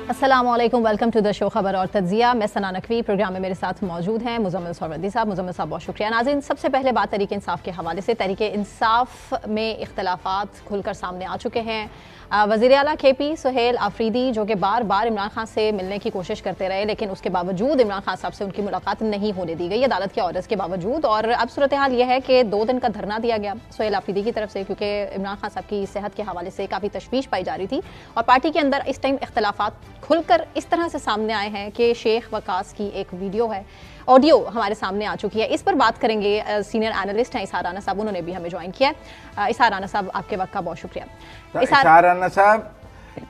अस्सलामुअलैकुम, welcome to the show खबर और तज्जिया। मैं सना नकवी, प्रोग्राम में मेरे साथ मौजूद हैं मुजम्मिल सरवंदी साहब। मुजम्मिल साहब बहुत शुक्रिया। नाज़रीन, सबसे पहले बात तहरीक इंसाफ के हवाले से। तहरीक इंसाफ में इख्तलाफात खुलकर सामने आ चुके हैं। वज़ीर आला KP सुहेल आफरीदी जो कि बार बार इमरान खान से मिलने की कोशिश करते रहे, लेकिन उसके बावजूद इमरान खान साहब से उनकी मुलाकात नहीं होने दी गई अदालत के ऑर्डर्स के बावजूद। और अब सूरत हाल यह है कि 2 दिन का धरना दिया गया सुहेल आफरीदी की तरफ से, क्योंकि इमरान खान साहब की सेहत के हवाले से काफ़ी तशवीश पाई जा रही थी। और पार्टी के अंदर इस टाइम इख्तलाफात खुलकर इस तरह से सामने आए हैं कि शेख वकास की एक वीडियो है, ऑडियो हमारे सामने आ चुकी है। इस पर बात करेंगे। सीनियर एनालिस्ट हैं इसार राना साहब, उन्होंने भी हमें ज्वाइन किया है। इसार राना साहब, आपके वक्त का बहुत शुक्रिया। इसार राना साहब,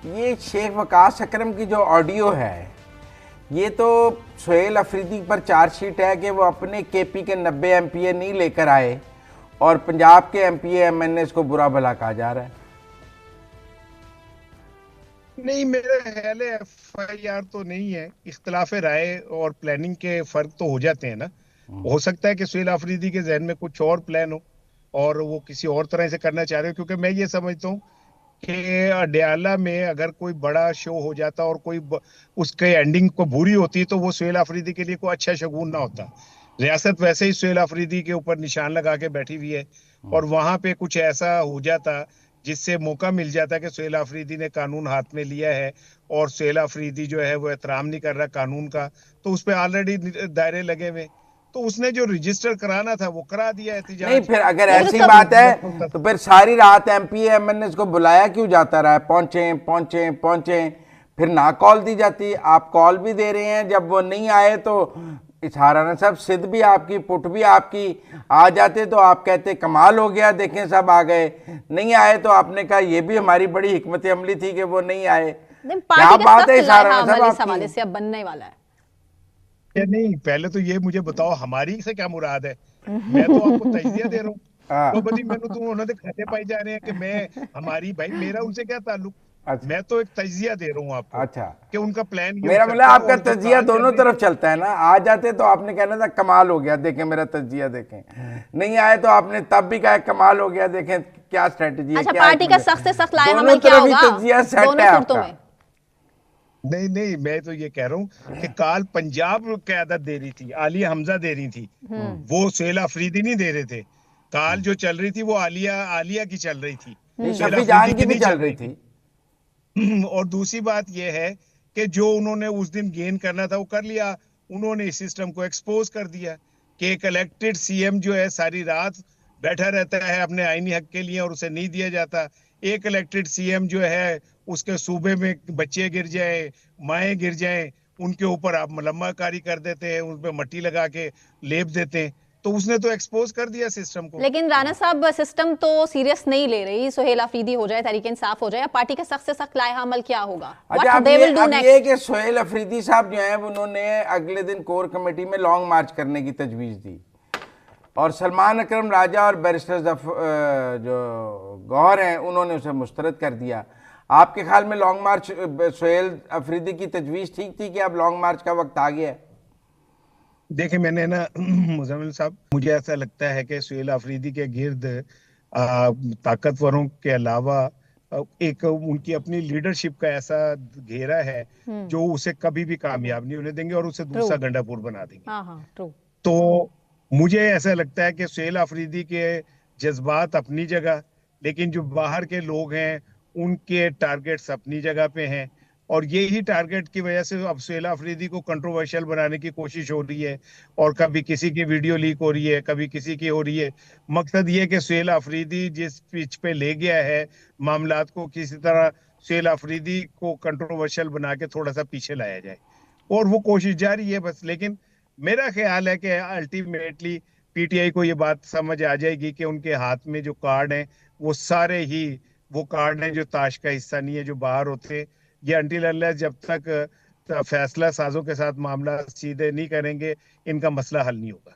ये शेख वकास अकरम की जो ऑडियो है, ये तो सुहेल अफरीदी पर चार्जशीट है कि वो अपने KP के 90 MPA नहीं लेकर आए और पंजाब के MPA MNAs को बुरा भला कहा जा रहा है। नहीं, मेरा ख्याल है FIR तो नहीं है। इख्तिलाफ राय और प्लानिंग के फर्क तो हो जाते हैं ना। हो सकता है कि सुहेल अफरीदी के जहन में कुछ और प्लान हो और वो किसी और तरह से करना चाह रहे हो, क्योंकि मैं ये समझता हूँ कि अडयाला में अगर कोई बड़ा शो हो जाता और कोई उसके एंडिंग को बुरी होती तो वो सुहेल अफरीदी के लिए कोई अच्छा शगुन ना होता। रियासत वैसे ही सुहेल अफरीदी के ऊपर निशान लगा के बैठी हुई है और वहां पे कुछ ऐसा हो जाता जिससे मौका मिल जाता कि सुहेल अफरीदी ने कानून हाथ में लिया है और सुहेल अफरीदी जो है वो एहतराम नहीं कर रहा कानून का, तो उस पर ऑलरेडी दायरे लगे हुए, तो उसने जो रजिस्टर कराना था वो करा दिया एहतिजाज। नहीं, फिर अगर ऐसी बात है तो फिर सारी रात MPA MNAs को बुलाया क्यों जाता रहा है? पहुंचे पहुंचे पहुंचे, फिर ना कॉल दी जाती। आप कॉल भी दे रहे हैं, जब वो नहीं आए तो इसार राना साहब सिद्ध भी आपकी, पुट भी आपकी। आ जाते तो आप कहते कमाल हो गया, देखें सब आ गए। नहीं आए तो आपने कहा ये भी हमारी बड़ी हिकमत अमली थी कि वो नहीं आए। क्या बात है इसार राना साहब इस हवाले से अब बनने वाला है? नहीं, पहले तो ये मुझे बताओ हमारी से क्या मुराद है? मैं तो आपको तजिया दे रहा हूँ। तो बड़ी मैंने तो उन्होंने खाते पाई जा रहे हैं कि मैं हमारी, भाई मेरा उनसे क्या ताल्लुक? अच्छा। मैं तो एक तजिया दे रहा हूँ आपको। अच्छा, कि उनका प्लान मेरा मतलब आपका तजिया दोनों तरफ चलता है ना। आ जाते तो आपने कहना था कमाल हो गया, देखें मेरा तजिया देखें। नहीं आए तो आपने तब भी कहा कमाल हो गया, देखें क्या स्ट्रेटजी है। अच्छा, पार्टी का सख्त से सख्त लाया अमल क्या होगा दोनों सूरतों में? नहीं नहीं, मैं तो ये कह रहा हूँ कि काल पंजाब क़यादत दे रही थी, आलिया हमजा दे रही थी, वो सुहेल अफरीदी नहीं दे रहे थे। काल जो चल रही थी वो आलिया की चल रही थी, शफी जान की भी चल रही थी। और दूसरी बात यह है कि जो उन्होंने उस दिन गेन करना था वो कर लिया। उन्होंने इस सिस्टम को एक्सपोज कर दिया कि एक इलेक्टेड CM जो है सारी रात बैठा रहता है अपने आईनी हक के लिए और उसे नहीं दिया जाता। एक इलेक्टेड CM जो है उसके सूबे में बच्चे गिर जाए, माएँ गिर जाएं, उनके ऊपर आप मलम्माकारी कर देते हैं, उन पे मट्टी लगा के लेप देते हैं। तो उसने तो एक्सपोज कर दिया सिस्टम को। लेकिन राना साहब, सिस्टम तो सीरियस नहीं ले रही। सुहेल अफरीदी हो जाए, तहरीक इंसाफ हो जाए, या पार्टी का सख्त से सख्त लाया अमल क्या होगा? अच्छा, अब ये कि सुहेल अफरीदी साहब जो हैं उन्होंने अगले दिन कोर कमेटी में लॉन्ग मार्च करने की तजवीज़ दी और सलमान अकरम राजा और बैरिस्टर जो गौहर हैं उन्होंने उसे मुस्तरद कर दिया। आपके ख्याल में लॉन्ग मार्च सुहेल अफरीदी की तजवीज़ ठीक थी कि अब लॉन्ग मार्च का वक्त आ गया है? देखिए, मैंने ना मुजम्मिल साहब, मुझे ऐसा लगता है कि सुहेल अफरीदी के गिर्द ताकतवरों के अलावा एक उनकी अपनी लीडरशिप का ऐसा घेरा है जो उसे कभी भी कामयाब नहीं होने देंगे और उसे दूसरा गंडापुर बना देंगे। तो मुझे ऐसा लगता है कि सुहेल अफरीदी के जज्बात अपनी जगह, लेकिन जो बाहर के लोग हैं उनके टारगेट्स अपनी जगह पे हैं और यही टारगेट की वजह से अब सुहेल अफरीदी को कंट्रोवर्शियल बनाने की कोशिश हो रही है और कभी किसी की वीडियो लीक हो रही है, कभी किसी की हो रही है। मकसद ये कि सुहेल अफरीदी जिस पिच पे ले गया है मामलात को, किसी तरह सुहेल अफरीदी को कंट्रोवर्शियल बना के थोड़ा सा पीछे लाया जाए और वो कोशिश जारी है बस। लेकिन मेरा ख्याल है कि अल्टीमेटली PTI को ये बात समझ आ जाएगी कि उनके हाथ में जो कार्ड हैं वो सारे ही वो कार्ड हैं जो ताश का हिस्सा नहीं है, जो बाहर होते। ये अनटिल अनलेस जब तक फैसला साजों के साथ मामला सीधे नहीं करेंगे, इनका मसला हल नहीं होगा।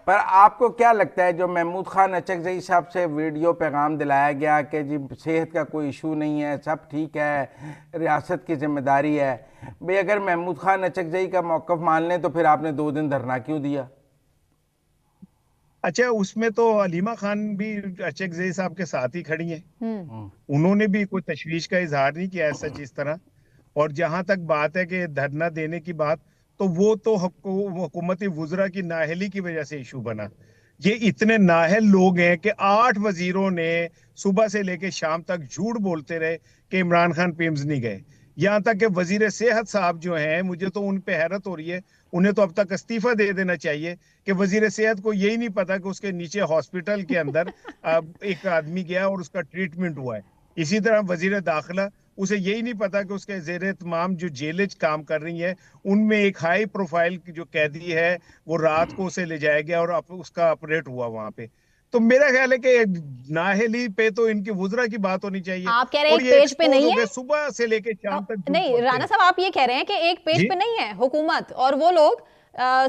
पर आपको क्या लगता है जो महमूद खान अचकजई साहब से वीडियो पैगाम दिलाया गया कि जी सेहत का कोई इशू नहीं है, सब ठीक है, रियासत की जिम्मेदारी है, भाई अगर महमूद खान अचकजई का मौक़िफ़ मान लें तो फिर आपने 2 दिन धरना क्यों दिया? अच्छा, उसमें तो अलीमा खान भी अचकजई साहब के साथ ही खड़ी हैं। उन्होंने भी कोई तशवीश का इजहार नहीं किया सच इस तरह। और जहां तक बात है कि धरना देने की बात, तो वो तो हुकूमती वुज़रा की नाअहली की वजह से इशू बना। ये इतने नाअहल लोग हैं कि 8 वजीरों ने सुबह से लेकर शाम तक झूठ बोलते रहे कि इमरान खान पिम्स नहीं गए। यहाँ तक कि वजीर सेहत साहब जो हैं, मुझे तो उन पे हैरत हो रही है, उन्हें तो अब तक इस्तीफा दे देना चाहिए कि वजीर सेहत को यही नहीं पता कि उसके नीचे हॉस्पिटल के अंदर एक आदमी गया और उसका ट्रीटमेंट हुआ है। इसी तरह वजीर दाखिला, उसे यही नहीं पता कि उसके जेर तमाम जो जेलें काम कर रही हैं, उनमें एक हाई प्रोफाइल की जो कैदी है वो रात को उसे ले जाया गया और उसका ऑपरेट हुआ वहां पे। तो मेरा ख्याल है कि नाअहली पे तो इनकी वुज़रा की बात होनी चाहिए। आप कह रहे हैं और एक ये पेज पे एक्सपोज नहीं हो है, गए सुबह से लेके शाम तक झूठ नहीं बोलते राणा हैं। साहब आप ये कह रहे हैं कि एक पेज जी पे नहीं है हुकूमत, और वो लोग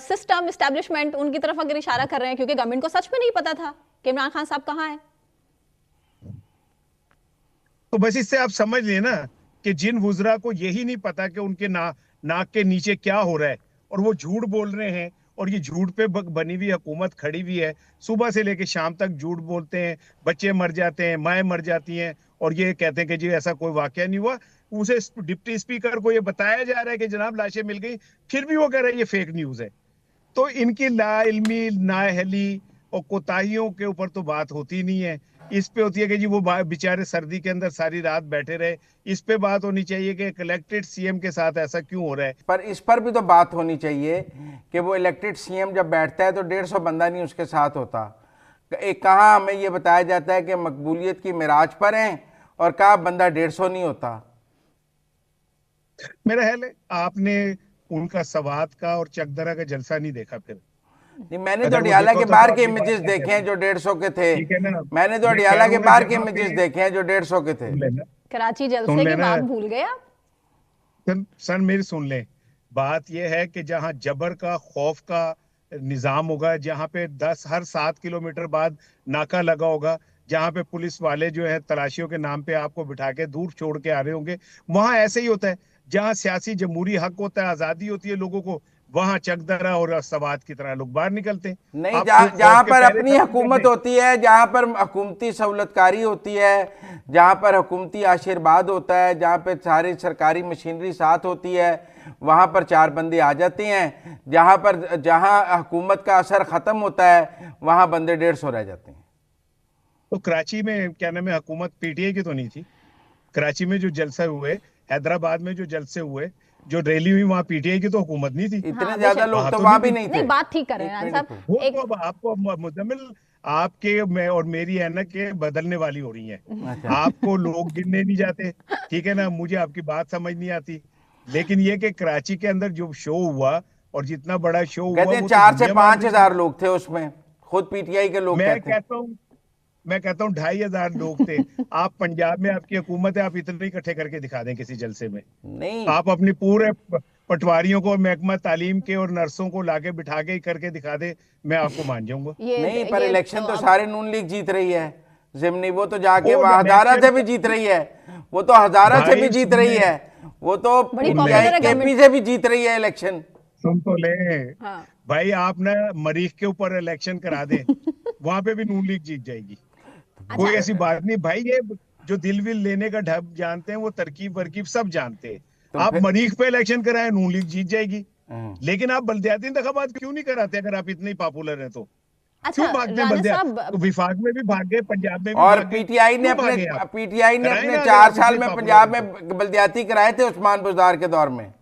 सिस्टम एस्टेब्लिशमेंट उनकी तरफ अगर इशारा कर रहे हैं, क्योंकि गवर्नमेंट को सच में नहीं पता था कि इमरान खान साहब कहाँ हैं। तो बस इससे आप समझ लें ना कि जिन वुज़रा को यही नहीं पता कि उनके नाक के नीचे क्या हो रहा है, और वो झूठ बोल रहे हैं, और ये झूठ पे बनी हुई हुकूमत खड़ी हुई है, सुबह से लेके शाम तक झूठ बोलते हैं, बच्चे मर जाते हैं, माएँ मर जाती हैं, और ये कहते हैं कि जी ऐसा कोई वाकया नहीं हुआ। उसे डिप्टी स्पीकर को ये बताया जा रहा है कि जनाब लाशें मिल गई, फिर भी वो कह रहे हैं ये फेक न्यूज है। तो इनकी लाइल्मी, नाअहली और कोताहियों के ऊपर तो बात होती नहीं है। इस पे होती है कि जी वो बेचारे सर्दी के अंदर सारी रात बैठे रहे। इस पे बात होनी चाहिए कि कलेक्टेड सीएम के साथ ऐसा क्यों हो रहा है। पर इस पर भी तो बात होनी चाहिए कि वो इलेक्टेड सीएम जब बैठता है तो 150 बंदा नहीं उसके साथ होता। एक कहाँ हमें ये बताया जाता है कि मकबूलियत की मिराज पर हैं, और कहा बंदा 150 नहीं होता। मेरा ख्याल है आपने उनका सवात का और चकदरा का जलसा नहीं देखा। फिर नहीं, मैंने तो अगर वो अडियाला देखा के होता तो बाहर के आपकी बात इमेजेस क्या देखे हैं कहती। जो 150 के थे। ठीक है ना, मैंने तो मैं कह अडियाला रहा के हूँ ना बाहर के जहाँ इमेजेस पे, देखे हैं जो 150 के थे। सुन लेना, कराची सुन जलसे की लेना बात भूल गए आप। सन मेरी सुन ले। बात यह है कि जहां जबर का, खौफ का निजाम होगा, जहां पे हर 7 किलोमीटर बाद नाका लगा होगा, जहां पे पुलिस वाले जो है तलाशियों के नाम पे आपको बिठा के दूर छोड़ के आ रहे होंगे, वहां ऐसे ही होता है। जहां सियासी जमहूरी हक होता है, आजादी होती है लोगों को, वहां चकदरा और सवात की तरह लोग बाहर निकलते हैं। नहीं, आप जहां खौफ के पर पहरे अपनी खत्म कर हुकूमत दें। होती है, जहां पर हुकूमती सहूलतकारी होती है, जहां पर हुकूमती आशीर्वाद होता है, जहां पर सारी सरकारी मशीनरी साथ होती है, वहां पर 4 बंदे आ जाते हैं। जहां हुकूमत का असर खत्म होता है वहां बंदे 150 रह जाते हैं। तो कराची में क्या नाम है, हुकूमत पीटीआई की तो नहीं थी। कराची में जो जलसे हुए, हैदराबाद में जो जलसे हुए, जो रैली हुई, वहां पीटीआई की तो हुकूमत नहीं थी। इतने हाँ ज्यादा बेशक, लोग वहां तो तो वहां नहीं भी थी। नहीं थे। नहीं बात ठीक कर रहे हैं एक राणा मिनट। साहब। वो एक तो अब आपको मुजम्मिल, आपके मैं और मेरी ऐनक के बदलने वाली हो रही है। अच्छा, आपको लोग गिनने नहीं जाते, ठीक है ना, मुझे आपकी बात समझ नहीं आती। लेकिन ये कि कराची के अंदर जो शो हुआ, और जितना बड़ा शो हुआ, कहते हैं वो तो 4 से दुनिया मान 5 रही थी। हजार लोग थे उसमें, खुद पीटीआई के लोग मैं कहते हैं। कहता हूँ मैं कहता हूँ 2,500 लोग थे। आप पंजाब में, आपकी हुकूमत है, आप इतने इकट्ठे करके दिखा दें किसी जलसे में। नहीं आप अपनी पूरे पटवारियों को, महकमा तालीम के और नर्सों को लाके बिठा के करके दिखा दे, मैं आपको मान जाऊंगा। नहीं, पर ये इलेक्शन तो अब सारे नून लीग जीत रही है। जिमनी वो तो जाके वो हजारा इलेक्शन से भी जीत रही है। वो तो हजारा से भी भाई जीत सुन रही ले, है। वो तो बड़ी सुन ले, पॉपुलर है केपी गवर्नमेंट। से भी जीत रही है इलेक्शन। सुन तो ले। हाँ भाई आप ना मरीख के ऊपर इलेक्शन करा दे, वहां पे भी नून लीग जीत जाएगी। अच्छा कोई ऐसी बात नहीं भाई। ये जो दिल विल लेने का ढब जानते हैं, वो तरकीब वरकीब सब जानते हैं। तो आप फिर मरीख पे इलेक्शन कराएं, नून लीग जीत जाएगी। हम्म, लेकिन आप बल्दियाती इंतखाबात क्यों नहीं कराते? अगर आप इतने पॉपुलर हैं तो अच्छा क्यों भागते हैं? राणा बल्दिया साहब, विफाक में भी भाग गए, पंजाब में भी और भाग गए, पीटीआई ने क्यों भागे आप? कराए ना, अगर 4 आप साल इतने में पॉपुलर पंजाब हैं तो। में बल्दियाती कराए थे उस्मान बुज़दार के दौर में।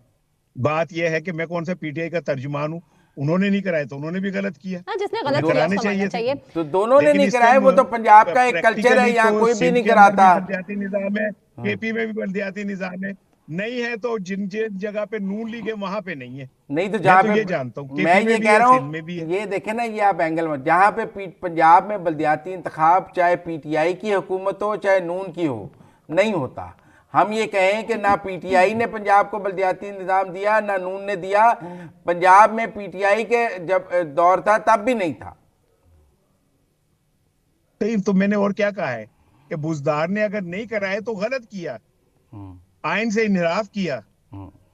बात यह है कि मैं कौन सा पीटीआई का तर्जुमान हूँ। उन्होंने नहीं कराए तो उन्होंने भी गलत किया। हाँ जिसने तो गलत उन्हें किया कराने उसको मानना चाहिए थे। चाहिए। तो दोनों ने लेकिन नहीं इस कराए। टाइम वो तो पंजाब का एक कल्चर है, प्रैक्टिकली यहाँ तो कोई भी सिंध नहीं के अंदर भी कराता। बल्दियाती निजाम है, केपी में भी बल्दियाती निजाम है। नहीं है तो जिन जिन जगह पे नून लीग है वहां पे नहीं है। नहीं तो मैं जहाँ तो पे ये जानता हूँ, मैं केपी ये में भी कह है, रहा सिंध में भी हूँ, है। ये देखे ना, ये आप एंगल मत, जहाँ पे पंजाब में बल्दियाती इंतखाब चाहे पीटीआई की हुकूमत हो चाहे नून की हो, नहीं होता। हम ये कहें कि ना पीटीआई ने पंजाब को बल्दियाती निज़ाम दिया ना नून ने दिया। पंजाब में पीटीआई के जब दौर था तब भी नहीं था। तो मैंने और क्या कहा है कि बुजदार ने अगर नहीं कराए तो गलत किया, आइन से इनराफ किया।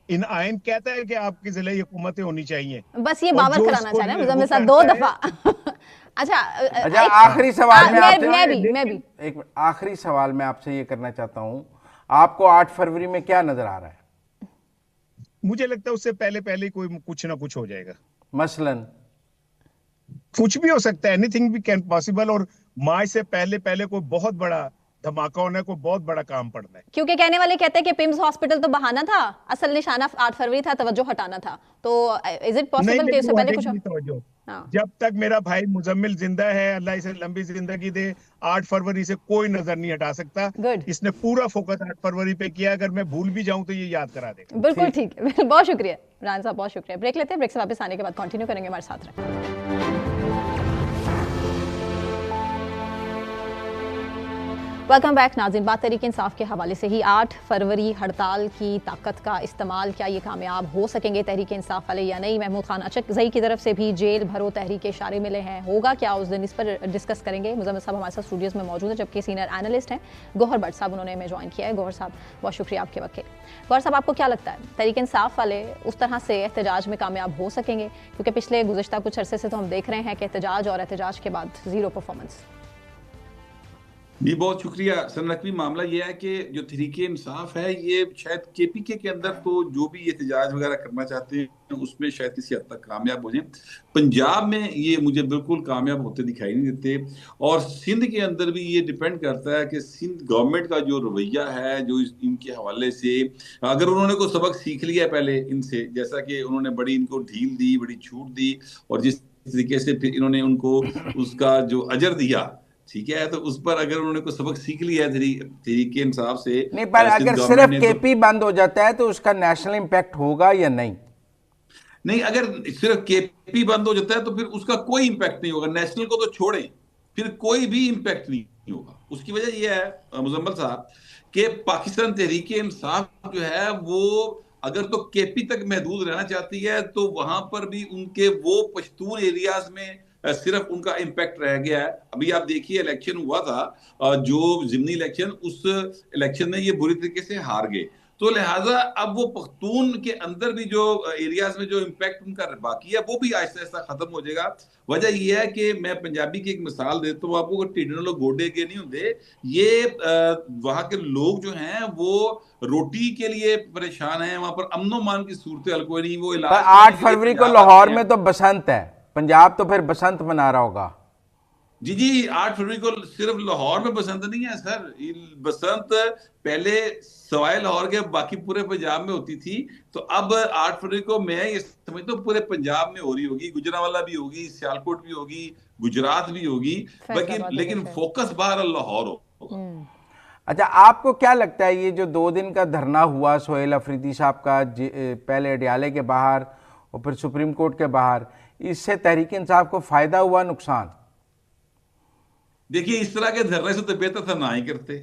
इन आइन कहता है कि आपकी जिले हुकूमतें होनी चाहिए। बस ये और बावर जो कराना उसको चाह रहे हैं वो मुजम्मिल साहब करता 2 है। दफा। अच्छा अच्छा, आखिरी सवाल मैं आपसे मैं भी एक मिनट, आखिरी सवाल मैं आपसे ये करना चाहता हूँ। आपको 8 फरवरी में क्या नजर आ रहा है? मुझे लगता है उससे पहले पहले कोई कुछ ना कुछ हो जाएगा। मसलन कुछ भी हो सकता है, एनीथिंग भी कैन पॉसिबल। और मार्च से पहले पहले कोई बहुत बड़ा धमाका होना है, कोई बहुत बड़ा काम पड़ना है। क्योंकि कहने वाले कहते हैं कि पिम्स हॉस्पिटल तो बहाना था, असल निशाना 8 फरवरी था, तवज्जो हटाना था। तो इज इट नहीं, पॉसिबल कि लेकिन उससे वो पहले हटेगी कुछ नहीं तवज्जो। हाँ जब तक मेरा भाई मुजम्मिल जिंदा है, अल्लाह इसे लंबी जिंदगी दे, 8 फरवरी से कोई नजर नहीं हटा सकता। गुड, इसने पूरा फोकस 8 फरवरी पे किया। अगर मैं भूल भी जाऊं तो ये याद करा देगा। बिल्कुल ठीक। ठीक है। बहुत शुक्रिया रान साहब, बहुत शुक्रिया। ब्रेक लेते हैं, ब्रेक से वापस आने के बाद कंटिन्यू करेंगे, हमारे साथ रहें। वेलकम बैक नाज़रीन। बात तहरीक इंसाफ के हवाले से ही 8 फरवरी हड़ताल की ताकत का इस्तेमाल, क्या ये कामयाब हो सकेंगे तहरीक इंसाफ वाले या नहीं? महमूद खान अचकज़ई की तरफ से भी जेल भरो तहरीक के इशारे मिले हैं, होगा क्या उस दिन, इस पर डिस्कस करेंगे। मुजम्मिल साहब हमारे साथ स्टूडियोज़ में मौजूद है, जबकि सीनियर एनालिस्ट हैं गौहर भट्ट साहब, उन्होंने हमें ज्वाइन किया है। गौहर साहब बहुत शुक्रिया आपके वक्त के। गौहर साहब, आपको क्या लगता है तहरीक इंसाफ वाले उस तरह से एहतजाज में कामयाब हो सकेंगे? क्योंकि पिछले गुज़श्ता कुछ अरसे से तो हम देख रहे हैं कि एहतजाज और एहतजाज के बाद ज़ीरो परफॉर्मेंस। जी बहुत शुक्रिया सर नकवी। मामला ये है कि जो तहरीक इंसाफ है ये शायद केपीके के अंदर तो जो भी एहतजाज वगैरह करना चाहते हैं उसमें शायद किसी हद तक कामयाब हो जाए। पंजाब में ये मुझे बिल्कुल कामयाब होते दिखाई नहीं देते। और सिंध के अंदर भी ये डिपेंड करता है कि सिंध गवर्नमेंट का जो रवैया है जो इनके हवाले से, अगर उन्होंने कोई सबक सीख लिया है पहले इनसे, जैसा कि उन्होंने बड़ी इनको ढील दी, बड़ी छूट दी, और जिस तरीके से फिर इन्होंने उनको उसका जो अजर दिया, ठीक है, तो उस पर अगर उन्होंने कोई सबक सीख लिया है तहरीक इंसाफ से। नहीं, पर अगर सिर्फ गवर्नमेंट ने केपी बंद हो जाता है तो उसका नेशनल इम्पैक्ट होगा या नहीं? नहीं, अगर सिर्फ केपी बंद हो जाता है तो फिर उसका कोई इम्पैक्ट नहीं होगा। नेशनल को तो छोड़ें, फिर कोई भी इम्पैक्ट नहीं होगा। उसकी वजह यह है मुजम्मल साहब कि पाकिस्तान तहरीक इंसाफ जो है वो अगर तो केपी तक महदूद रहना चाहती है तो वहां पर भी उनके वो पश्तून एरियाज में सिर्फ उनका इम्पैक्ट रह गया है। अभी आप देखिए इलेक्शन हुआ था जो जिमनी इलेक्शन, उस इलेक्शन में ये बुरी तरीके से हार गए। तो लिहाजा अब वो पख्तून के अंदर भी जो एरियाज में जो इम्पैक्ट उनका बाकी है वो भी आहिस्ता आहिस्ता खत्म हो जाएगा। वजह यह है कि मैं पंजाबी की एक मिसाल देता हूँ आपको, टिड्डे लोग गोडे के नहीं होंगे। ये वहां के लोग जो हैं वो रोटी के लिए परेशान हैं, वहां पर अमनो मान की सूरत हाल कोई नहीं। वो इलाज 8 फरवरी को लाहौर में तो बसंत है, पंजाब तो फिर बसंत मना रहा होगा। जी 8 फरवरी को सिर्फ लाहौर में बसंत नहीं है सर, बसंत पहले सवाए लाहौर के बाकी पूरे पंजाब में होती थी। तो अब 8 फरवरी को मैं ये समझता हूँ पूरे पंजाब में हो रही होगी, गुजरांवाला भी होगी, सियालकोट भी होगी, गुजरात भी होगी, लेकिन फोकस बाहर लाहौर होगा। अच्छा, आपको क्या लगता है ये जो 2 दिन का धरना हुआ सोहेल अफरीदी साहब का, पहले अडियाले के बाहर और फिर सुप्रीम कोर्ट के बाहर, इससे तहरीक इंसाफ को फायदा हुआ, नुकसान? देखिए, इस तरह के धरने से तो बेहतर था ना ही करते।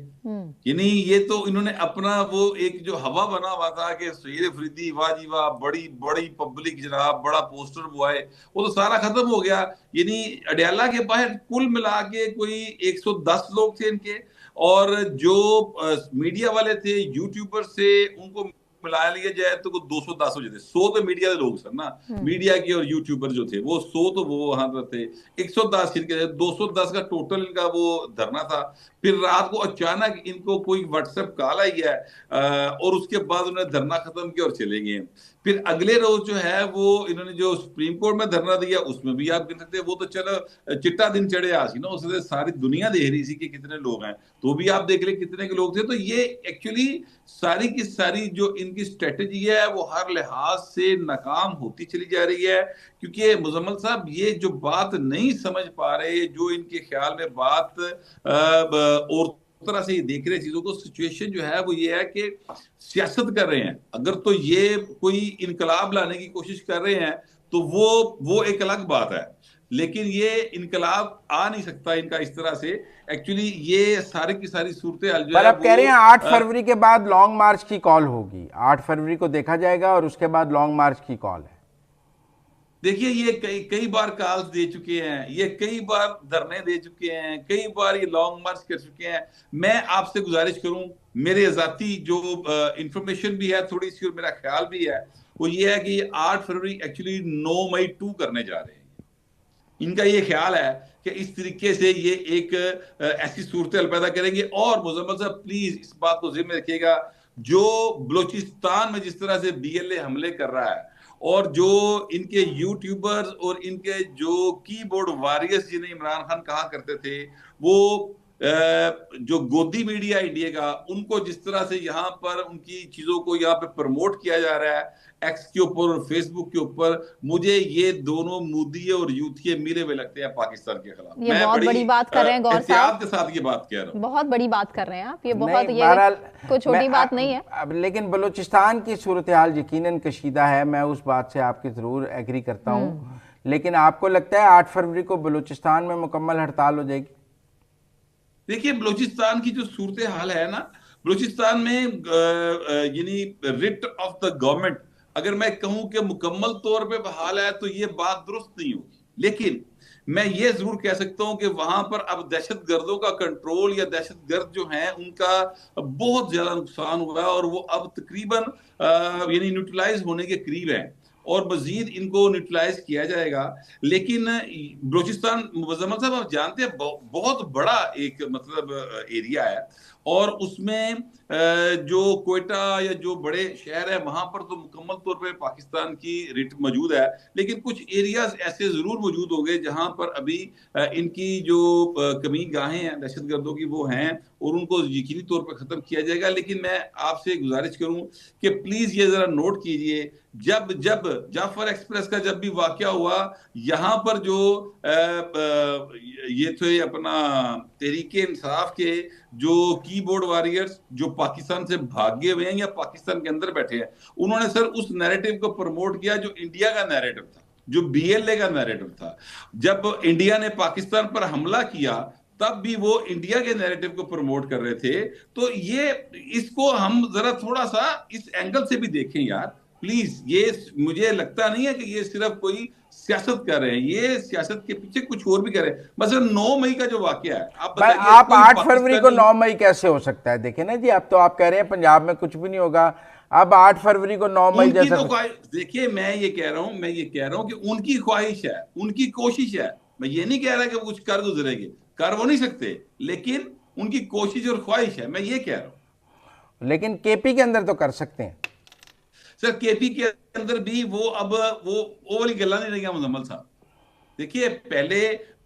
यानी ये तो इन्होंने अपना वो एक जो हवा बना हुआ था कि सोहेल अफरीदी वाह जी वाह, बड़ी बड़ी पब्लिक जनाब, बड़ा पोस्टर बॉय, वो तो सारा खत्म हो गया। यानी अडियाला के बाहर कुल मिला के कोई 110 लोग थे इनके, और जो मीडिया वाले थे, यूट्यूबर से, उनको मिला लिया जाए तो 210 हो जाते। 100 तो मीडिया के लोग सर ना, मीडिया के और यूट्यूबर जो थे वो 100 तो वो वहां पर थे, 110 इनके, 210 का टोटल इनका वो धरना था। फिर रात को अचानक इनको कोई व्हाट्सएप कॉल आई है और उसके बाद उन्होंने धरना खत्म किया और चले गए। फिर अगले रोज जो है वो इन्होंने जो सुप्रीम कोर्ट में धरना दिया, उसमें भी आप कह सकते हैं वो तो चलो चिट्टा दिन चढ़े आसी ना, उससे सारी दुनिया देख रही थी कि कितने लोग हैं, तो भी आप देख ले कितने के लोग थे। तो ये एक्चुअली सारी की सारी जो इनकी स्ट्रेटेजी है वो हर लिहाज से नाकाम होती चली जा रही है। क्योंकि मुजम्मल साहब ये जो बात नहीं समझ पा रहे, जो इनके ख्याल में बात और तरह से ये देख रहे चीजों को, सिचुएशन जो है वो ये है कि सियासत कर रहे हैं। अगर तो ये कोई इनकलाब लाने की कोशिश कर रहे हैं तो वो एक अलग बात है, लेकिन ये इनकलाब आ नहीं सकता इनका इस तरह से। एक्चुअली ये सारी की सारी सूरत हाल जो पर है अब कह रहे हैं 8 फरवरी के बाद लॉन्ग मार्च की कॉल होगी, 8 फरवरी को देखा जाएगा और उसके बाद लॉन्ग मार्च की कॉल है। देखिए, ये कई बार कॉल्स दे चुके हैं, ये कई बार धरने दे चुके हैं, कई बार ये लॉन्ग मार्च कर चुके हैं। मैं आपसे गुजारिश करूं, मेरे जाती जो इंफॉर्मेशन भी है थोड़ी सी और मेरा ख्याल भी है, वो ये है कि 8 फरवरी एक्चुअली 9 मई 2 करने जा रहे हैं। इनका ये ख्याल है कि इस तरीके से ये एक ऐसी सूरत पैदा करेंगे। और मुजम्मल साहब प्लीज इस बात को जिम्मे रखिएगा, जो बलूचिस्तान में जिस तरह से बीएलए हमले कर रहा है, और जो इनके यूट्यूबर्स और इनके जो कीबोर्ड वॉरियर्स जिन्हें इमरान खान कहा करते थे, वो जो गोदी मीडिया इंडिया का, उनको जिस तरह से यहाँ पर उनकी चीजों को यहाँ पे प्रमोट किया जा रहा है एक्स के ऊपर और फेसबुक के ऊपर, मुझे ये दोनों मुद्दे और यूथिये मिले हुए लगते हैं पाकिस्तान के खिलाफ। ये मैं बहुत बड़ी बात कर रहे हैं गौर साहब, के साथ ये बात कह रहा हूँ, बहुत बड़ी बात कर रहे हैं आप, ये बहुत नहीं, ये कोई छोटी बात नहीं है। अब लेकिन बलूचिस्तान की सूरत हाल यकीनन कशीदा है, मैं उस बात से आपकी जरूर एग्री करता हूँ, लेकिन आपको लगता है 8 फरवरी को बलूचिस्तान में मुकम्मल हड़ताल हो जाएगी? देखिए, बलूचिस्तान की जो सूरत हाल है ना, बलूचिस्तान में यानी रिट ऑफ द गवर्नमेंट अगर मैं कहूं कि मुकम्मल तौर पे बहाल है तो ये बात दुरुस्त नहीं होगी, लेकिन मैं ये जरूर कह सकता हूं कि वहां पर अब दहशतगर्दों का कंट्रोल या दहशतगर्द जो हैं उनका बहुत ज्यादा नुकसान हुआ है, और वो अब तकरीबन यानी न्यूट्रलाइज होने के करीब है, और मजीद इनको न्यूट्रलाइज किया जाएगा। लेकिन बलूचिस्तान, मुजम्मल साहब, आप जानते हैं बहुत बड़ा एक मतलब एरिया है, और उसमें जो कोयटा या जो बड़े शहर है वहां पर तो मुकम्मल तौर पे पाकिस्तान की रिट मौजूद है, लेकिन कुछ एरियाज ऐसे जरूर मौजूद होंगे जहां पर अभी इनकी जो कमी गाहें हैं दहशतगर्दों की वो हैं, और उनको यकीनी तौर पर खत्म किया जाएगा। लेकिन मैं आपसे गुजारिश करूं कि प्लीज ये जरा नोट कीजिए, जब जाफर एक्सप्रेस का जब भी वाकया हुआ, यहाँ पर जो ये थे अपना तहरीके इंसाफ के जो कीबोर्ड वॉरियर्स जो पाकिस्तान से भागे हुए हैं या पाकिस्तान के अंदर बैठे हैं, उन्होंने सर उस नैरेटिव को प्रमोट किया जो इंडिया का नैरेटिव था, जो बीएलए का नैरेटिव था। जब इंडिया ने पाकिस्तान पर हमला किया तब भी वो इंडिया के नैरेटिव को प्रमोट कर रहे थे। तो ये इसको हम जरा थोड़ा सा इस एंगल से भी देखें यार प्लीज। ये मुझे लगता नहीं है कि ये सिर्फ कोई सियासत कर रहे हैं, ये सियासत के पीछे कुछ और भी कर रहे हैं। मतलब 9 मई का जो वाकया है, आप 8 फरवरी को 9 मई कैसे हो सकता है? देखें ना जी, अब तो आप कह रहे हैं पंजाब में कुछ भी नहीं होगा, अब 8 फरवरी को 9 मई जैसा तो देखिए, मैं ये कह रहा हूं कि उनकी ख्वाहिश है, उनकी कोशिश है। मैं ये नहीं कह रहा कि वो कुछ कर गुजरेंगे, कर वो नहीं सकते, लेकिन उनकी कोशिश और ख्वाहिश है, मैं ये कह रहा हूं। लेकिन केपी के अंदर तो कर सकते हैं सर, केपी के अंदर भी वो अब वो वाली गल्ला नहीं रही मुजम्मल साहब। देखिए, पहले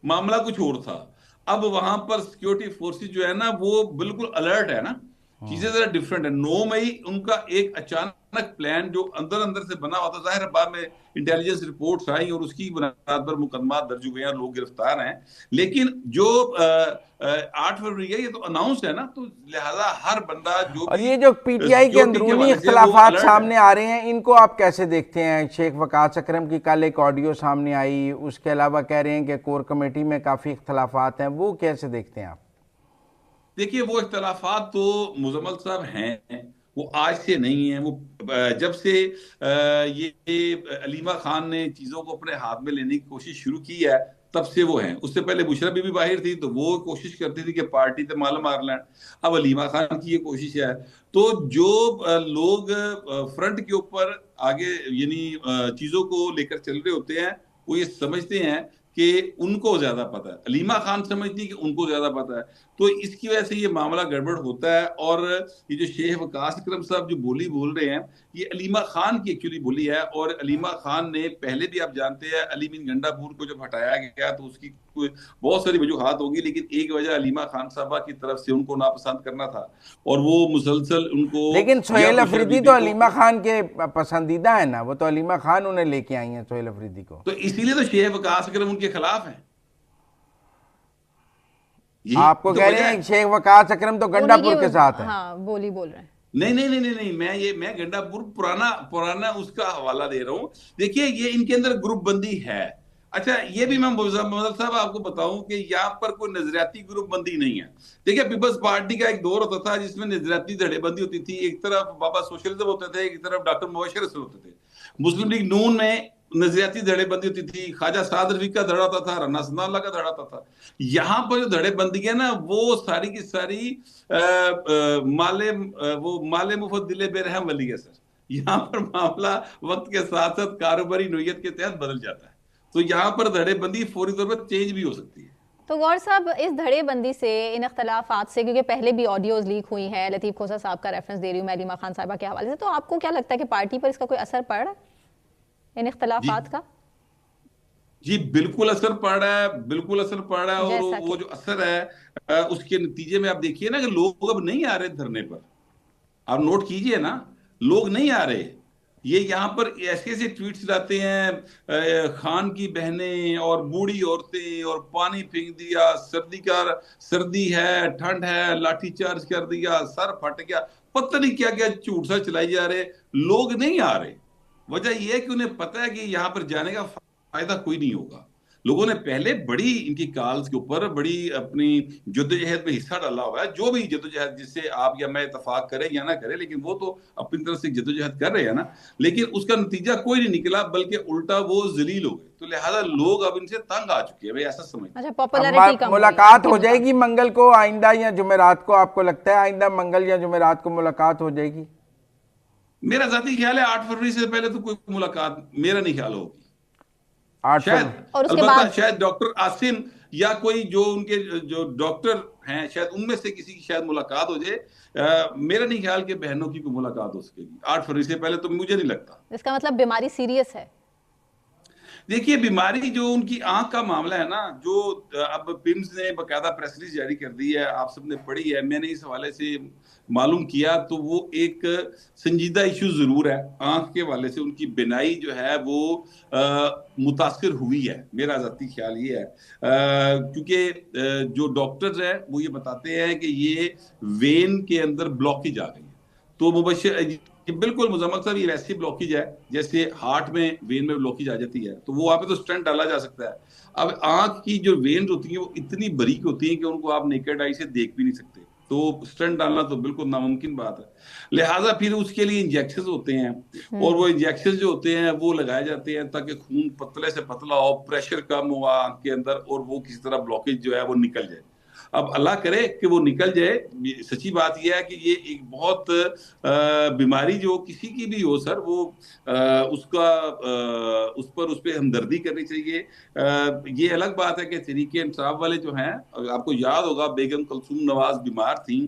मामला कुछ और था, अब वहां पर सिक्योरिटी फोर्सेस जो है ना वो बिल्कुल अलर्ट है ना, चीजें जरा डिफरेंट है। 9 मई उनका एक अचानक प्लान जो अंदर अंदर से बना हुआ था, जाहिर है बाद में इंटेलिजेंस रिपोर्ट्स आई और उसकी बुनियाद पर मुकदमा दर्ज हुए हैं, लोग गिरफ्तार हैं, लेकिन जो 8 फरवरी है ये तो अनाउंस है ना, तो लिहाजा हर बंदा जो, और ये जो पीटीआई के अंदरूनी इख्तलाफात सामने आ रहे हैं, इनको आप कैसे देखते हैं? शेख वकास अकरम की कल एक ऑडियो सामने आई, उसके अलावा कह रहे हैं कि कोर कमेटी में काफी इख्तलाफात हैं, वो कैसे देखते हैं आप? देखिए, वो इख्तलाफात तो मुजम्मल साहब हैं, वो आज से नहीं है, वो जब से ये अलीमा खान ने चीजों को अपने हाथ में लेने की कोशिश शुरू की है तब से वो हैं। उससे पहले बुशरा बीबी बाहिर थी तो वो कोशिश करती थी कि पार्टी तो माल मार लें, अब अलीमा खान की ये कोशिश है। तो जो लोग फ्रंट के ऊपर आगे यानी चीजों को लेकर चल रहे होते हैं, वो ये समझते हैं कि उनको ज्यादा पता है, अलीमा खान समझती है कि उनको ज्यादा पता है, तो इसकी वजह से ये मामला गड़बड़ होता है। और ये जो शेख वकास अकरम साहब जो बोली बोल रहे हैं, ये अलीमा खान की एक्चुअली बोली है, और अलीमा खान ने पहले भी आप जानते हैं अली मीन गंडापुर को जब हटाया गया तो उसकी बहुत सारी वजूहात होगी, लेकिन एक वजह अलीमा खान साहबा की तरफ से उनको नापसंद करना था और वो मुसलसल उनको। लेकिन सोहेल अफरीदी तो अलीमा खान के पसंदीदा है ना, वो तो अलीमा खान उन्हें लेके आई है सोहेल अफरीदी को, तो इसीलिए तो शेख वकास अकरम उनके खिलाफ है। आपको तो कह रहे हैं शेख वकास अकरम तो गंडापुर के साथ है। हाँ, बोल रहे हैं। नहीं, मैं गंडापुर पुराना उसका हवाला दे रहा हूं। देखिए, ये इनके अंदर ग्रुप बंदी है। अच्छा, ये भी मैं मुजम्मल साहब आपको बताऊं कि यहाँ पर कोई नजरियाती ग्रुप बंदी नहीं है। देखिए, पीपल्स पार्टी का एक दौर होता था जिसमें नजरियाती धड़ेबंदी होती थी, एक तरफ बाबा सोशलिज्म होते थे, एक तरफ डॉक्टर मुबशर रसूल होते थे। मुस्लिम लीग नून में नजरियाती धड़ेबंदी होती थी, ख्वाजा साद रफी का धड़ा होता था, राना सनाउल्लाह का धड़ा होता था। यहाँ पर जो धड़ेबंदी है ना, वो सारी की सारी माले मुफत दिले बेरहम वाली है सर। यहाँ पर मामला वक्त के साथ साथ कारोबारी नोयत के तहत बदल जाता है, तो यहाँ पर धड़ेबंदी फौरी तौर पर चेंज भी हो सकती है। तो गौर साहब, इस धड़ेबंदी से, इन अख्तलाफात से, क्योंकि पहले भी ऑडियोज लीक हुई हैं, लतीफ़ खोसा साहब का रेफरेंस दे रही हूँ मैं अलीमा खान साहिबा के हवाले से, तो आपको क्या लगता है कि पार्टी पर इसका कोई असर पड़ रहा है इन इख्तलाफात का? जी बिल्कुल असर पड़ रहा है, बिल्कुल असर पड़ रहा है। और वो जो असर है उसके नतीजे में आप देखिए ना कि लोग अब नहीं आ रहे धरने पर। आप नोट कीजिए ना, लोग नहीं आ रहे। ये यहाँ पर ऐसे ऐसे ट्वीट्स लाते हैं, खान की बहनें और बूढ़ी औरतें, और पानी फेंक दिया, सर्दी है, ठंड है, लाठीचार्ज कर दिया, सर फट गया, पता नहीं क्या क्या झूठ सा चलाई जा रहे। लोग नहीं आ रहे। वजह यह है कि उन्हें पता है कि यहाँ पर जाने का फायदा कोई नहीं होगा। लोगों ने पहले बड़ी इनकी कॉल्स के ऊपर बड़ी अपनी जद्दोजहद में हिस्सा डाला हुआ है। जो भी जद्दोजहद जिससे आप या मैं इतफाक करें या ना करें, लेकिन वो तो अपनी तरफ से जद्दोजहद कर रहे हैं ना। लेकिन उसका नतीजा कोई नहीं निकला, बल्कि उल्टा वो जलील हो गए। तो लिहाजा लोग अब इनसे तंग आ चुके हैं, भाई ऐसा समझ। अच्छा, पॉपुलैरिटी कम मुलाकात हो जाएगी मंगल को आइंदा या जुमेरात को? आपको लगता है आइंदा मंगल या जुमेरात को मुलाकात हो जाएगी? मेरा जाती ख्याल है 8 फरवरी से पहले तो कोई मुलाकात मेरा नहीं ख्याल होगी। शायद, और उसके अलबत्ता बाद शायद डॉक्टर आसिम या कोई जो उनके जो डॉक्टर हैं, शायद उनमें से किसी की शायद मुलाकात हो जाए। मेरा नहीं ख्याल कि बहनों की कोई मुलाकात हो सकेगी 8 फरवरी से पहले, तो मुझे नहीं लगता। इसका मतलब बीमारी सीरियस है। देखिए, बीमारी जो उनकी आंख का मामला है ना, जो अब पिम्स ने बकायदा प्रेस रिलीज जारी कर दी है, आप सबने पढ़ी है, मैंने इस हवाले से मालूम किया, तो वो एक संजीदा इशू जरूर है। आंख के हवाले से उनकी बिनाई जो है वो मुतासर हुई है, मेरा जाती ख्याल ये है। क्योंकि जो डॉक्टर्स हैं वो ये बताते हैं कि ये वेन के अंदर ब्लॉकेज आ गई है। तो मुबशर बिल्कुल मुजम्मल साहब, ये वैसी ब्लॉकेज है जैसे हार्ट में वेन में ब्लॉकेज आ जाती है, तो वो वहां पे तो स्टेंट डाला जा सकता है। अब आंख की जो वेन होती है वो इतनी बारीक होती है कि उनको आप नेकेड आई से देख भी नहीं सकते, तो स्टेंट डालना तो बिल्कुल नामुमकिन बात है। लिहाजा फिर उसके लिए इंजेक्शन होते हैं, और वो इंजेक्शन जो होते हैं वो लगाए जाते हैं ताकि खून पतले से पतला हो, प्रेशर कम हो आंख के अंदर, और वो किसी तरह ब्लॉकेज जो है वो निकल जाए। अब अल्लाह करे कि वो निकल जाए। सच्ची बात यह है कि ये एक बहुत बीमारी जो किसी की भी हो सर, वो उसका उस पर हमदर्दी करनी चाहिए। ये अलग बात है कि तहरीक इंसाफ वाले जो हैं, आपको याद होगा बेगम कलसूम नवाज बीमार थी,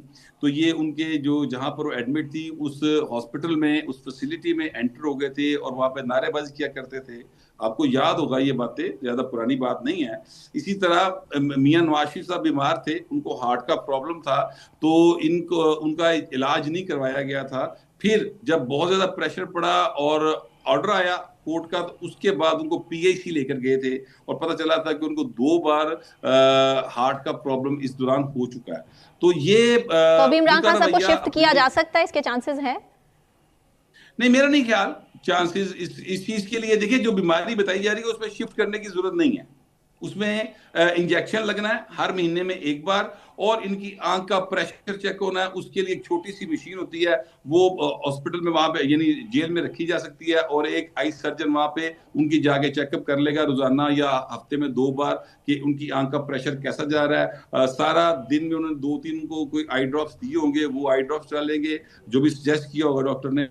तो ये उनके जो जहां पर वो एडमिट थी उस हॉस्पिटल में, उस फैसिलिटी में एंटर हो गए थे और वहां पे नारेबाजी किया करते थे। आपको याद होगा, ये बातें ज्यादा पुरानी बात नहीं है। इसी तरह मियां नवाज शरीफ साहब बीमार थे, उनको हार्ट का प्रॉब्लम था, तो इनको उनका इलाज नहीं करवाया गया था। फिर जब बहुत ज्यादा प्रेशर पड़ा और ऑर्डर आया कोर्ट का, तो उसके बाद उनको पीआईसी लेकर गए थे और पता चला था कि उनको 2 बार हार्ट का प्रॉब्लम इस दौरान हो चुका है। तो ये तो अभी इमरान खान साहब को शिफ्ट किया जा सकता है, इसके चांसेस हैं? नहीं, मेरा नहीं ख्याल चांसेस इस चीज के लिए। देखिए, जो बीमारी बताई जा रही है उसमें शिफ्ट करने की जरूरत नहीं है। उसमें इंजेक्शन लगना है हर महीने में 1 बार, और इनकी आंख का प्रेशर चेक होना है। उसके लिए एक छोटी सी मशीन होती है, वो हॉस्पिटल में वहां पे यानी जेल में रखी जा सकती है, और एक आई सर्जन वहां पे उनकी जाके चेकअप कर लेगा रोजाना या हफ्ते में 2 बार कि उनकी आंख का प्रेशर कैसा जा रहा है। सारा दिन में उन्होंने 2-3 को कोई आई ड्रॉप्स दिए होंगे, वो आई ड्रॉप्स डालेंगे जो भी सजेस्ट किया होगा डॉक्टर ने।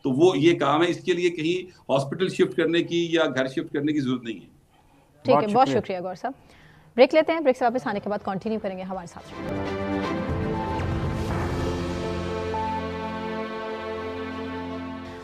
तो वो ये काम है, इसके लिए कहीं हॉस्पिटल शिफ्ट करने की या घर शिफ्ट करने की जरूरत नहीं है। ठीक है, बहुत शुक्रिया गौर साहब। ब्रेक लेते हैं, ब्रेक से वापस आने के बाद कंटिन्यू करेंगे हमारे साथ।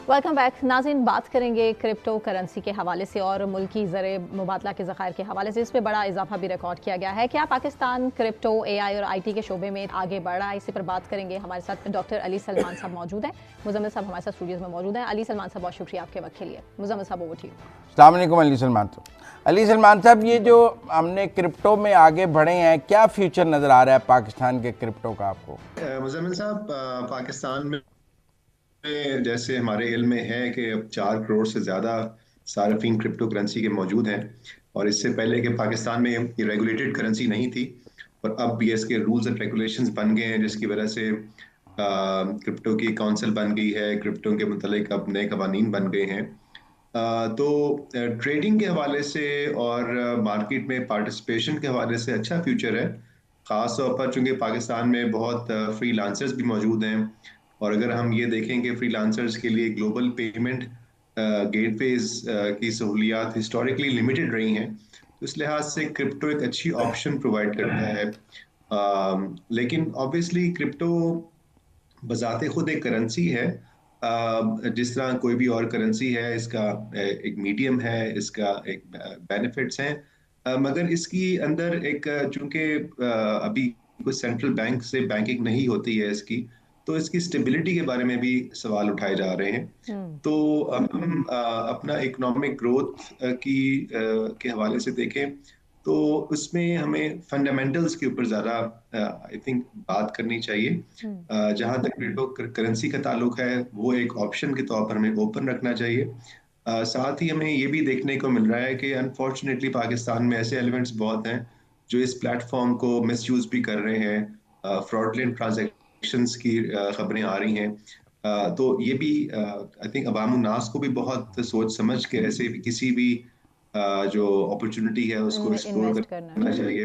वेलकम बैक नाज़रीन, बात करेंगे क्रिप्टो करेंसी के हवाले से और मुल्की ज़र मुबादला के ज़खायर के हवाले से। इसमें बड़ा इजाफा भी रिकॉर्ड किया गया है। क्या पाकिस्तान क्रिप्टो, AI और IT के शोबे में आगे बढ़ रहा है? इसी पर बात करेंगे। हमारे साथ डॉक्टर अली सलमान साहब मौजूद हैं, मुजम्मिल साहब हमारे साथ स्टूडियोज़ में मौजूद हैं। अली सलमान साहब, बहुत शुक्रिया आपके वक्त के लिए। मुजम्मिल साहब, ओवर टू यू। अस्सलाम वालेकुम अली सलमान साहब। अली सलमान साहब, ये जो हमने क्रिप्टो में आगे बढ़े हैं, क्या फ्यूचर नज़र आ रहा है पाकिस्तान के क्रिप्टो का आपको? मुजम्मिल साहब, पाकिस्तान में जैसे हमारे इल्म में है कि अब 4 करोड़ से ज़्यादा सार्फिन क्रिप्टो करेंसी के मौजूद हैं, और इससे पहले कि पाकिस्तान में ये रेगुलेटेड करेंसी नहीं थी, और अब भी इसके रूल्स एंड रेगुलेशंस बन गए हैं, जिसकी वजह से क्रिप्टो की काउंसिल बन गई है, क्रिप्टो के मुतालिक अब नए कवानीन बन गए हैं। तो ट्रेडिंग के हवाले से और मार्केट में पार्टिसिपेशन के हवाले से अच्छा फ्यूचर है, ख़ास तौर पर चूँकि पाकिस्तान में बहुत फ्रीलांसर्स भी मौजूद हैं। और अगर हम ये देखें कि फ्रीलांसर्स के लिए ग्लोबल पेमेंट गेटवेज की सहूलियात हिस्टोरिकली लिमिटेड रही हैं, इस लिहाज से क्रिप्टो एक अच्छी ऑप्शन प्रोवाइड करता है। लेकिन ऑब्वियसली क्रिप्टो बजाते खुद एक करेंसी है, जिस तरह कोई भी और करेंसी है, इसका एक मीडियम है, इसका एक बेनिफिट्स हैं, मगर इसकी अंदर एक चूंकि अभी कोई सेंट्रल बैंक से बैंकिंग नहीं होती है इसकी, तो इसकी स्टेबिलिटी के बारे में भी सवाल उठाए जा रहे हैं। तो हम अपना इकोनॉमिक ग्रोथ के हवाले से देखें तो उसमें हमें फंडामेंटल्स के ऊपर ज़्यादा आई थिंक बात करनी चाहिए। जहां तक क्रिप्टो करेंसी का ताल्लुक है, वो एक ऑप्शन के तौर पर हमें ओपन रखना चाहिए। साथ ही हमें ये भी देखने को मिल रहा है कि अनफॉर्चुनेटली पाकिस्तान में ऐसे एलिमेंट्स बहुत हैं जो इस प्लेटफॉर्म को मिसयूज भी कर रहे हैं। फ्रॉडलेंट ट्रांजैक्शंस की खबरें आ रही हैं। तो ये भी आई थिंक अवाम नास को भी बहुत सोच समझ के ऐसे भी किसी भी जो अपॉर्चुनिटी है उसको एक्सप्लोर इन्वेस्ट करना चाहिए,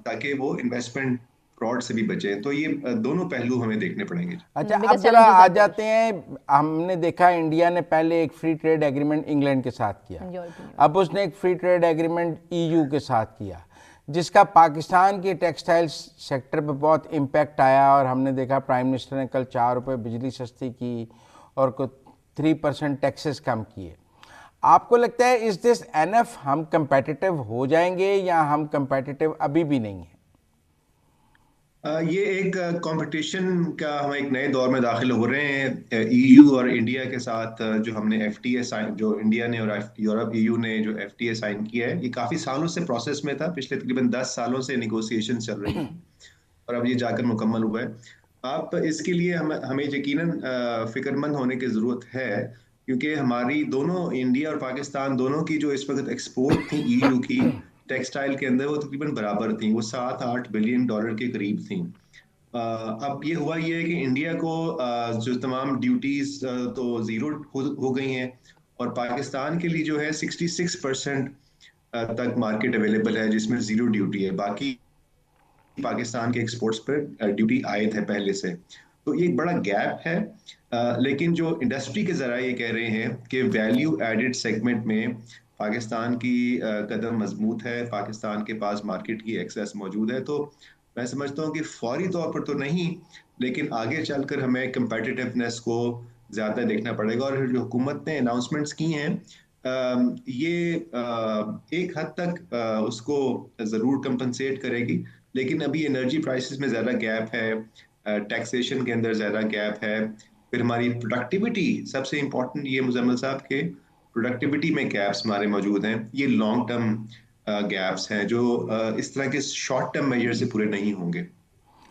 ताकि वो इन्वेस्टमेंट फ्रॉड से भी बचे। तो ये दोनों पहलू हमें देखने पड़ेंगे। अच्छा, because अब जरा challenges आ are there. जाते हैं, हमने देखा इंडिया ने पहले एक फ्री ट्रेड एग्रीमेंट इंग्लैंड के साथ किया, यूरोपियन अब उसने एक फ्री ट्रेड एग्रीमेंट ईयू के साथ किया, जिसका पाकिस्तान के टेक्सटाइल सेक्टर पर बहुत इम्पैक्ट आया। और हमने देखा प्राइम मिनिस्टर ने कल 4 रुपये बिजली सस्ती की और कुछ 3% टैक्सेस कम किए। आपको लगता है इज दिस एनफ, हम कंपेटिटिव हो जाएंगे या हम कंपेटिटिव अभी भी नहीं है? ये एक कंपटीशन का हम एक नए दौर में दाखिल हो रहे हैं ईयू और इंडिया के साथ। जो हमने एफटीए साइन, जो इंडिया ने और यूरोप ईयू ने जो एफटीए साइन किया है, ये काफी सालों से प्रोसेस में था, पिछले तकरीबन 10 सालों से निगोसिएशन चल रही है और अब ये जाकर मुकम्मल हुआ है। आप इसके लिए हमें यकीनन फिक्रमंद होने की जरूरत है, क्योंकि हमारी दोनों, इंडिया और पाकिस्तान दोनों की जो इस वक्त एक्सपोर्ट थी ईयू की टेक्सटाइल के अंदर, वो तकरीबन बराबर थी, वो 7-8 बिलियन डॉलर के करीब थी। अब ये हुआ ये है कि इंडिया को जो तमाम ड्यूटीज तो जीरो हो गई हैं, और पाकिस्तान के लिए जो है 66% तक मार्केट अवेलेबल है जिसमें जीरो ड्यूटी है। बाकी पाकिस्तान के एक्सपोर्ट्स पर ड्यूटी आयद है पहले से। तो ये एक बड़ा गैप है। लेकिन जो इंडस्ट्री के जरा ये कह रहे हैं कि वैल्यू एडेड सेगमेंट में पाकिस्तान की कदम मजबूत है, पाकिस्तान के पास मार्केट की एक्सेस मौजूद है। तो मैं समझता हूँ कि फौरी तौर पर तो नहीं, लेकिन आगे चलकर हमें कंपेटिटिवनेस को ज़्यादा देखना पड़ेगा। और जो हुकूमत ने अनाउंसमेंट्स की हैं, ये एक हद तक उसको ज़रूर कंपनसेट करेगी, लेकिन अभी एनर्जी प्राइसेस में ज़्यादा गैप है, टैक्सेशन के अंदर ज़्यादा गैप है, फिर हमारी प्रोडक्टिविटी, सबसे इम्पोर्टेंट ये मुजम्मिल साहब के प्रोडक्टिविटी में गैप्स हमारे मौजूद हैं। ये लॉन्ग टर्म गैप्स हैं जो इस तरह के शॉर्ट टर्म मेजर से पूरे नहीं होंगे।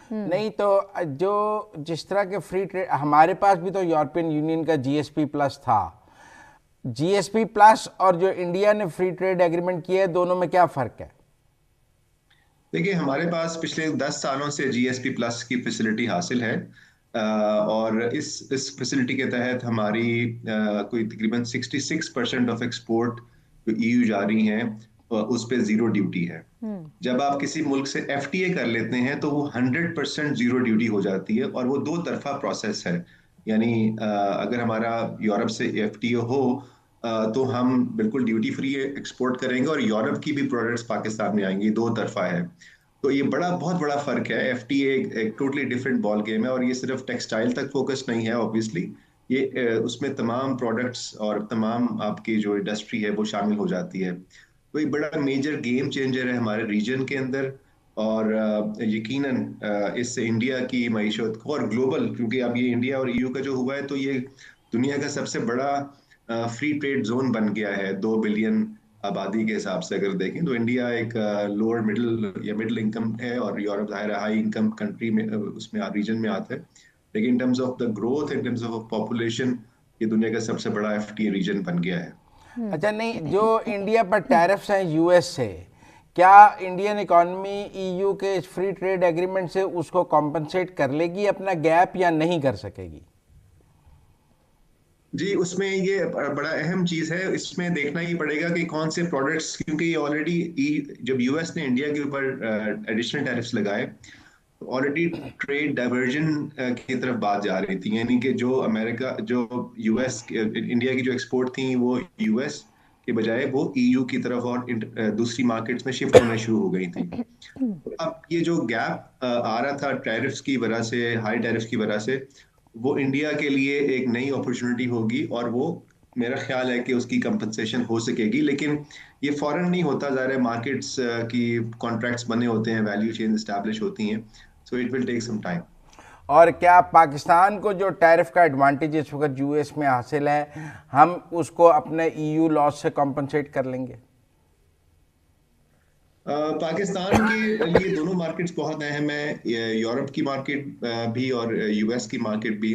नहीं तो जो जिस तरह के फ्री ट्रेड, हमारे पास भी तो यूरोपियन यूनियन का जीएसपी प्लस था, जीएसपी प्लस और जो इंडिया ने फ्री ट्रेड एग्रीमेंट किया है, दोनों में क्या फ़र्क है? देखिए, हमारे पास पिछले 10 सालों से जीएसपी प्लस की फैसिलिटी हासिल है, और इस फैसिलिटी के तहत हमारी कोई तकरीबन 66% ऑफ एक्सपोर्ट जो ईयू जा रही हैं उस पे जीरो ड्यूटी है। जब आप किसी मुल्क से एफटीए कर लेते हैं तो वो 100% जीरो ड्यूटी हो जाती है, और वो दो तरफा प्रोसेस है। यानी अगर हमारा यूरोप से एफटीए हो तो हम बिल्कुल ड्यूटी फ्री एक्सपोर्ट करेंगे, और यूरोप की भी प्रोडक्ट्स पाकिस्तान में आएंगी, दो तरफा है। तो ये बहुत बड़ा फर्क है। एफटीए एक टोटली डिफरेंट बॉल गेम है, और ये सिर्फ टेक्सटाइल तक फोकस नहीं है ऑब्वियसली, ये उसमें तमाम प्रोडक्ट्स और तमाम आपकी जो इंडस्ट्री है वो शामिल हो जाती है। तो एक बड़ा मेजर गेम चेंजर है हमारे रीजन के अंदर, और यकीनन इससे इंडिया की मईशत को और ग्लोबल, क्योंकि अब ये इंडिया और ईयू का जो हुआ है तो ये दुनिया का सबसे बड़ा फ्री ट्रेड जोन बन गया है। 2 बिलियन आबादी के हिसाब से अगर देखें तो इंडिया एक लोअर मिडिल या मिडिल इनकम है, और यूरोप जाहिर हाई इनकम कंट्री में उसमें रीजन में आता है। लेकिन in terms of the growth, in terms of population, ये दुनिया का सबसे बड़ा एफटीए रीजन बन गया है। अच्छा, नहीं, जो इंडिया पर टैरिफ्स हैं यूएस से, क्या इंडियन इकॉनमी ईयू के इस फ्री ट्रेड एग्रीमेंट से उसको कॉम्पनसेट कर लेगी अपना गैप, या नहीं कर सकेगी? जी, उसमें ये बड़ा अहम चीज है। इसमें देखना ही पड़ेगा कि कौन से प्रोडक्ट्स, क्योंकि ये ऑलरेडी जब यूएस ने इंडिया के ऊपर एडिशनल टैरिफ्स लगाए, ऑलरेडी ट्रेड डाइवर्जन की तरफ बात जा रही थी। यानी कि जो अमेरिका, जो यूएस, इंडिया की जो एक्सपोर्ट थी वो यूएस के बजाय वो EU की तरफ और दूसरी मार्केट्स में शिफ्ट होना शुरू हो गई थी। अब ये जो गैप आ रहा था टैरिफ्स की वजह से, हाई टैरिफ्स की वजह से, वो इंडिया के लिए एक नई अपॉर्चुनिटी होगी और वो मेरा ख्याल है कि उसकी कंपनसेशन हो सकेगी। लेकिन ये फॉरेन नहीं होता, ज़ाहिर है मार्केट्स की कॉन्ट्रैक्ट्स बने होते हैं, वैल्यू चेन एस्टैब्लिश होती हैं, so it will take some time. और क्या पाकिस्तान को जो टैरिफ का एडवांटेज इस वक्त यूएस में हासिल है, हम उसको अपने EU लॉस से कॉम्पनसेट कर लेंगे? पाकिस्तान के लिए दोनों मार्केट्स बहुत अहम है, यूरोप की मार्केट भी और US की मार्केट भी।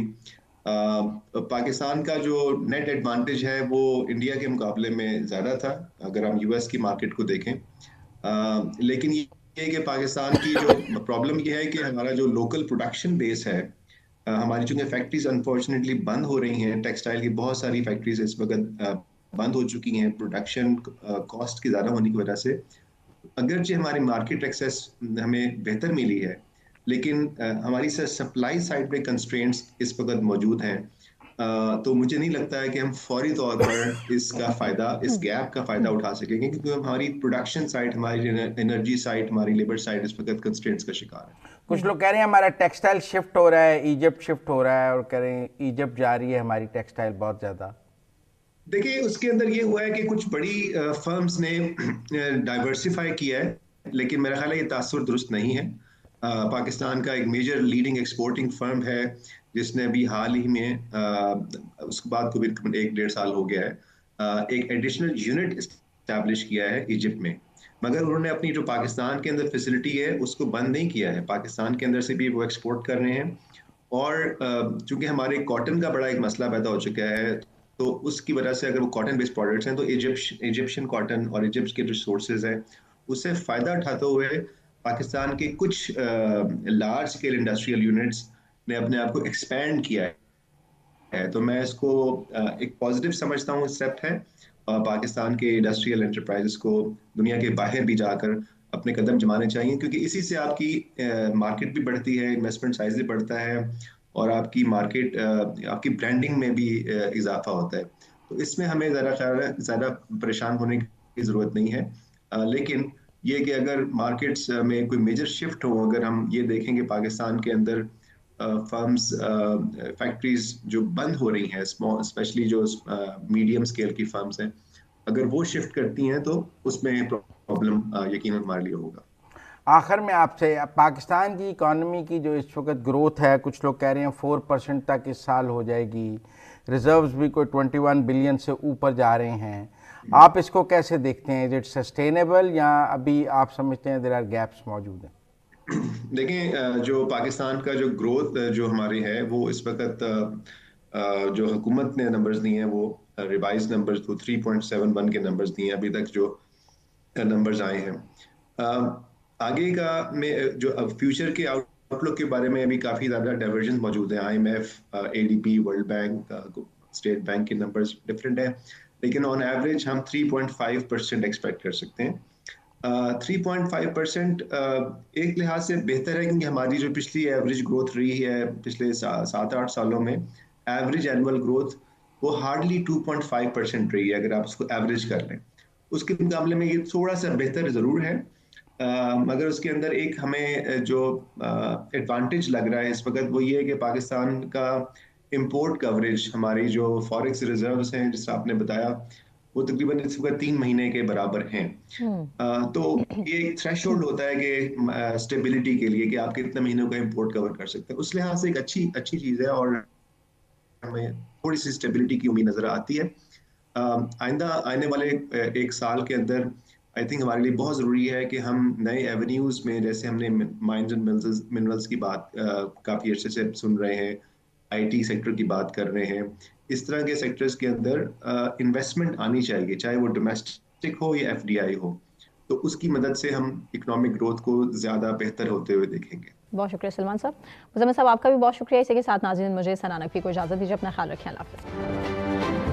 पाकिस्तान का जो नेट एडवांटेज है वो इंडिया के मुकाबले में ज़्यादा था अगर हम US की मार्केट को देखें। लेकिन ये कि पाकिस्तान की जो प्रॉब्लम ये है कि हमारा जो लोकल प्रोडक्शन बेस है, हमारी चूंकि फैक्ट्रीज अनफॉर्चुनेटली बंद हो रही हैं, टेक्सटाइल की बहुत सारी फैक्ट्रीज इस वक्त बंद हो चुकी हैं प्रोडक्शन कॉस्ट की ज़्यादा होने की वजह से। अगरचे हमारी मार्केट एक्सेस हमें बेहतर मिली है, लेकिन हमारी सप्लाई साइड में कंस्ट्रेंट्स इस वक्त मौजूद हैं। तो मुझे नहीं लगता है कि हम फौरी तौर पर इसका फ़ायदा, इस गैप का फ़ायदा उठा सकेंगे, क्योंकि हमारी प्रोडक्शन साइड, हमारी एनर्जी साइड, हमारी लेबर साइड इस वक्त कंस्ट्रेंट्स का शिकार है। कुछ लोग कह रहे हैं हमारा टेक्सटाइल शिफ्ट हो रहा है, इजिप्ट शिफ्ट हो रहा है, और कह रहे हैं इजिप्ट जा रही है हमारी टेक्सटाइल बहुत ज़्यादा। देखिए, उसके अंदर ये हुआ है कि कुछ बड़ी फर्म्स ने डाइवर्सिफाई किया है, लेकिन मेरा ख्याल है ये तासुर दुरुस्त नहीं है। पाकिस्तान का एक मेजर लीडिंग एक्सपोर्टिंग फर्म है जिसने अभी हाल ही में उसके बाद को भी 1-1.5 साल हो गया है, एक एडिशनल यूनिट इस्टेब्लिश किया है इजिप्ट में। मगर उन्होंने अपनी जो पाकिस्तान के अंदर फैसिलिटी है उसको बंद नहीं किया है, पाकिस्तान के अंदर से भी वो एक्सपोर्ट कर रहे हैं। और चूंकि हमारे कॉटन का बड़ा एक मसला पैदा हो चुका है, तो उसकी वजह से अगर वो कॉटन बेस्ड प्रोडक्ट्स हैं तो इजिप्शियन कॉटन और इजिप्ट के जो सोर्सेज हैं उससे फ़ायदा उठाते हुए पाकिस्तान के कुछ लार्ज स्केल इंडस्ट्रियल यूनिट्स ने अपने आप को एक्सपैंड किया है। तो मैं इसको एक पॉजिटिव समझता हूँ, स्टेप है। पाकिस्तान के इंडस्ट्रियल एंटरप्राइजेस को दुनिया के बाहर भी जाकर अपने कदम जमाने चाहिए, क्योंकि इसी से आपकी मार्केट भी बढ़ती है, इन्वेस्टमेंट साइज भी बढ़ता है और आपकी मार्केट, आपकी ब्रांडिंग में भी इजाफा होता है। तो इसमें हमें ज़्यादा परेशान होने की ज़रूरत नहीं है। लेकिन ये कि अगर मार्केट्स में कोई मेजर शिफ्ट हो, अगर हम ये देखेंगे पाकिस्तान के अंदर फर्म्स, फैक्ट्रीज जो बंद हो रही हैं, स्पेशली जो मीडियम स्केल की फर्म्स हैं, अगर वो शिफ्ट करती हैं तो उसमें प्रॉब्लम यकीनन हमारे लिए होगा। आखिर में आपसे, पाकिस्तान की इकॉनमी की जो इस वक्त ग्रोथ है, कुछ लोग कह रहे हैं 4% तक इस साल हो जाएगी, रिजर्व्स भी कोई 21 बिलियन से ऊपर जा रहे हैं, आप इसको कैसे देखते हैं? इज इट सस्टेनेबल या अभी आप समझते हैं देयर आर गैप्स मौजूद हैं? देखें, जो पाकिस्तान का जो ग्रोथ जो हमारी है वो इस वक्त जो हुकूमत ने नंबर्स दिए हैं वो रिवाइज नंबर्स तो 3.71 के नंबर्स दिए हैं अभी तक जो नंबर्स आए हैं। आगे का में जो फ्यूचर के आउटलुक के बारे में अभी काफ़ी ज़्यादा डाइवर्जेंस मौजूद है। IMF, ADB, world bank, state bank के नंबर्स डिफरेंट हैं, लेकिन ऑन एवरेज हम 3.5% एक्सपेक्ट कर सकते हैं। 3.5% एक लिहाज से बेहतर है, क्योंकि हमारी जो पिछली एवरेज ग्रोथ रही है पिछले 7-8 सालों में, एवरेज एनुअल ग्रोथ वो हार्डली 2.5% रही है अगर आप उसको एवरेज कर लें। उसके मुकाबले में ये थोड़ा सा बेहतर ज़रूर है, मगर उसके अंदर एक हमें जो एडवांटेज लग रहा है इस वक्त वो ये है कि पाकिस्तान का इंपोर्ट कवरेज, हमारी जो फॉरेक्स रिजर्व्स हैं जिससे आपने बताया, वो तकरीबन इस वक्त 3 महीने के बराबर हैं। तो ये एक थ्रेशोल्ड होता है कि स्टेबिलिटी के लिए कि आप कितने महीनों का इंपोर्ट कवर कर सकते हैं। उस लिहाज से एक अच्छी चीज़ है और हमें थोड़ी सी स्टेबिलिटी की उम्मीद नजर आती है। आइंदा आने वाले 1 साल के अंदर आई थिंक हमारे लिए बहुत ज़रूरी है कि हम नए एवेन्यूज़ में, जैसे हमने माइंस एंड मिनरल्स की बात काफ़ी अच्छे से सुन रहे हैं, IT सेक्टर की बात कर रहे हैं, इस तरह के सेक्टर्स के अंदर इन्वेस्टमेंट आनी चाहिए, चाहे वो डोमेस्टिक हो या FDI हो। तो उसकी मदद से हम इकोनॉमिक ग्रोथ को ज़्यादा बेहतर होते हुए देखेंगे। बहुत शुक्रिया सलमान साहब। मुज़म्मिल साहब, आपका भी बहुत शुक्रिया। इसी के साथ नाज़रीन, मुझे सना नकवी को इजाज़त दीजिए। अपना ख्याल रखें। अल्लाह हाफ़िज़।